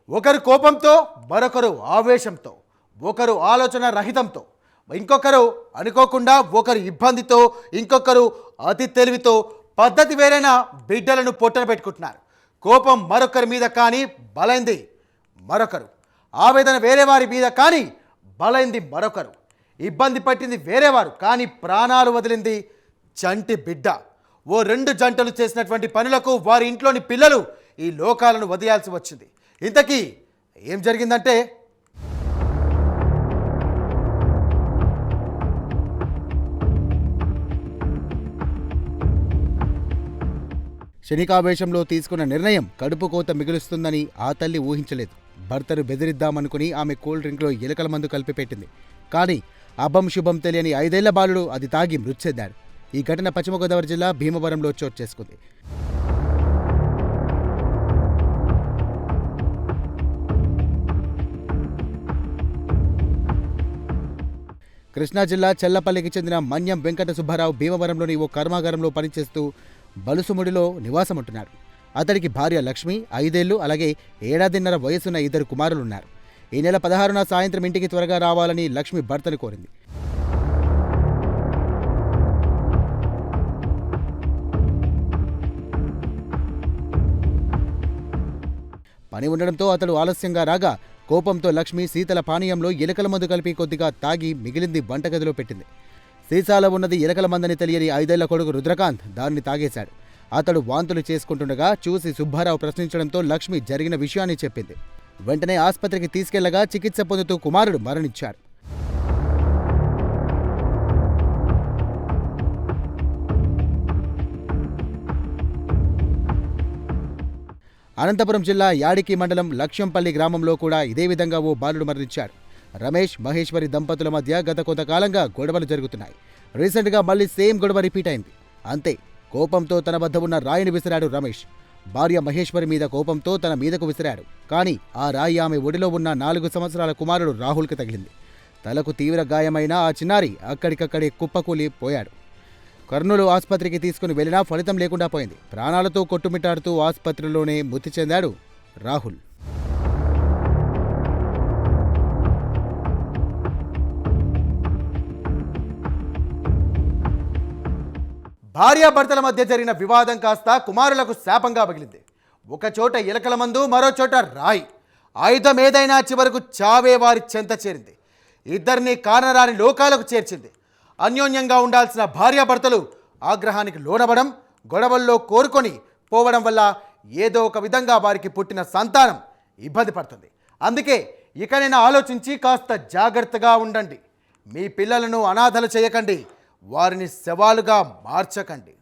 ఒకరు కోపంతో, మరొకరు ఆవేశంతో, ఒకరు ఆలోచన రహితంతో, ఇంకొకరు అనుకోకుండా, ఒకరు ఇబ్బందితో, ఇంకొకరు అతి తెలివితో, పద్ధతి వేరైన బిడ్డలను పొట్టన పెట్టుకుంటున్నారు. కోపం మరొకరి మీద కానీ బలైంది మరొకరు, ఆవేదన వేరే వారి మీద కానీ బలైంది మరొకరు, ఇబ్బంది పట్టింది వేరేవారు కానీ ప్రాణాలు వదిలింది చంటి బిడ్డ. ఓ రెండు జంటలు చేసినటువంటి పనులకు వారి ఇంట్లోని పిల్లలు ఈ లోకాలను వదిలేయాల్సి వచ్చింది. ఇంతకీ ఏం జరిగిందంటే, క్షణికావేశంలో తీసుకున్న నిర్ణయం కడుపు కోత మిగులుస్తుందని ఆ తల్లి ఊహించలేదు. భర్తను బెదిరిద్దామనుకుని ఆమె కూల్ డ్రింక్లో ఎలుకల మందు కలిపి పెట్టింది. కానీ అభం శుభం తెలియని 5 ఏళ్ల బాలుడు అది తాగి మృతి చెందాడు. ఈ ఘటన పశ్చిమ గోదావరి జిల్లా భీమవరంలో చోటు చేసుకుంది. కృష్ణా జిల్లా చెల్లపల్లికి చెందిన మన్యం వెంకట సుబ్బారావు భీమవరంలోని ఓ కర్మాగారంలో పనిచేస్తూ బలుసుముడిలో నివాసముంటున్నాడు. అతడికి భార్య లక్ష్మి, 5 ఏళ్లు, అలాగే 1.5 వయసున్న 2 కుమారులున్నారు. ఈ నెల 16న సాయంత్రం ఇంటికి త్వరగా రావాలని లక్ష్మి భర్తను కోరింది. పని ఉండడంతో అతడు ఆలస్యంగా రాగా కోపంతో లక్ష్మి శీతల పానీయంలో ఎలుకల మందు కలిపి కొద్దిగా తాగి మిగిలింది వంటగదిలో పెట్టింది. సీసాలో ఉన్నది ఎలుకల మందని తెలియని 5 ఏళ్ల కొడుకు రుద్రకాంత్ దాన్ని తాగేశాడు. అతడు వాంతులు చేసుకుంటుండగా చూసి సుబ్బారావు ప్రశ్నించడంతో లక్ష్మి జరిగిన విషయాన్ని చెప్పింది. వెంటనే ఆసుపత్రికి తీసుకెళ్లగా చికిత్స పొందుతూ కుమారుడు మరణించాడు. అనంతపురం జిల్లా యాడికి మండలం లక్ష్యంపల్లి గ్రామంలో కూడా ఇదే విధంగా ఓ బాలుడు మరణించాడు. రమేష్, మహేశ్వరి దంపతుల మధ్య గత కొంతకాలంగా గొడవలు జరుగుతున్నాయి. రీసెంట్గా మళ్లీ సేమ్ గొడవ రిపీట్ అయింది. అంతే, కోపంతో తన వద్ద ఉన్న రాయిని విసిరాడు రమేష్. భార్య మహేశ్వరి మీద కోపంతో తన మీదకు విసిరాడు. కానీ ఆ రాయి ఆమె ఒడిలో ఉన్న 4 సంవత్సరాల కుమారుడు రాహుల్కి తగిలింది. తలకు తీవ్ర గాయమైన ఆ చిన్నారి అక్కడికక్కడే కుప్పకూలి పోయాడు. కర్నూలు ఆసుపత్రికి తీసుకుని వెళ్లినా ఫలితం లేకుండా పోయింది. ప్రాణాలతో కొట్టుమిట్టాడుతూ ఆసుపత్రిలోనే మృతి చెందాడు రాహుల్. భార్యాభర్తల మధ్య జరిగిన వివాదం కాస్త కుమారులకు శాపంగా పగిలింది. ఒకచోట ఎలుకల మందు, మరో చోట రాయి. ఆయుధం ఏదైనా చివరకు చావే వారి చెంత చేరింది. ఇద్దరిని కానరాని లోకాలకు చేర్చింది. అన్యోన్యంగా ఉండాల్సిన భార్యాభర్తలు ఆగ్రహానికి లోనవడం, గొడవల్లో కోరుకొని పోవడం వల్ల ఏదో ఒక విధంగా వారికి పుట్టిన సంతానం ఇబ్బంది పడుతుంది. అందుకే ఇకనైనా ఆలోచించి కాస్త జాగ్రత్తగా ఉండండి. మీ పిల్లలను అనాథలు చేయకండి, వారిని శవాలుగా మార్చకండి.